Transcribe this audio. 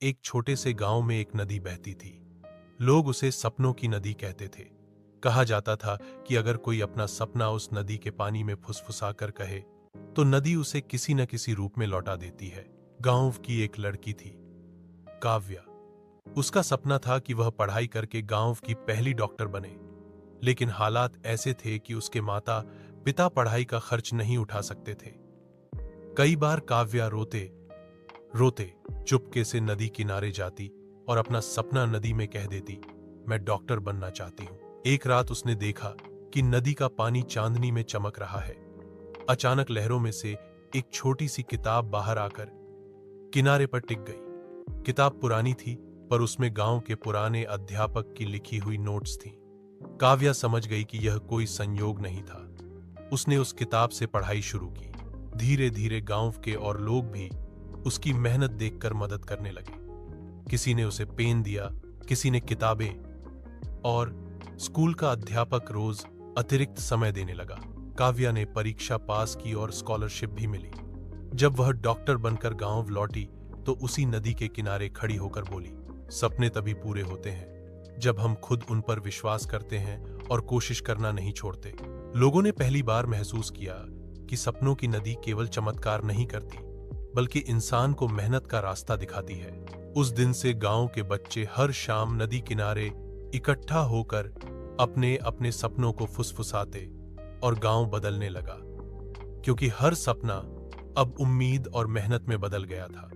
एक छोटे से गांव में एक नदी बहती थी। लोग उसे सपनों की नदी कहते थे। कहा जाता था कि अगर कोई अपना सपना उस नदी के पानी में फुसफुसाकर कहे तो नदी उसे किसी न किसी रूप में लौटा देती है। गांव की एक लड़की थी, काव्या। उसका सपना था कि वह पढ़ाई करके गांव की पहली डॉक्टर बने, लेकिन हालात ऐसे थे कि उसके माता पिता पढ़ाई का खर्च नहीं उठा सकते थे। कई बार काव्या रोते रोते चुपके से नदी किनारे जाती और अपना सपना नदी में कह देती, मैं डॉक्टर बनना चाहती हूं। एक रात उसने देखा कि नदी का पानी चांदनी में चमक रहा है। अचानक लहरों में से एक छोटी सी किताब बाहर आकर किनारे पर टिक गई। किताब पुरानी थी, पर उसमें गांव के पुराने अध्यापक की लिखी हुई नोट्स थीं। काव्या समझ गई कि यह कोई संयोग नहीं था। उसने उस किताब से पढ़ाई शुरू की। धीरे धीरे गांव के और लोग भी उसकी मेहनत देखकर मदद करने लगे। किसी ने उसे पेन दिया, किसी ने किताबें, और स्कूल का अध्यापक रोज अतिरिक्त समय देने लगा। काव्या ने परीक्षा पास की और स्कॉलरशिप भी मिली। जब वह डॉक्टर बनकर गांव लौटी तो उसी नदी के किनारे खड़ी होकर बोली, सपने तभी पूरे होते हैं जब हम खुद उन पर विश्वास करते हैं और कोशिश करना नहीं छोड़ते। लोगों ने पहली बार महसूस किया कि सपनों की नदी केवल चमत्कार नहीं करती, बल्कि इंसान को मेहनत का रास्ता दिखाती है। उस दिन से गांव के बच्चे हर शाम नदी किनारे इकट्ठा होकर अपने अपने सपनों को फुसफुसाते और गांव बदलने लगा, क्योंकि हर सपना अब उम्मीद और मेहनत में बदल गया था।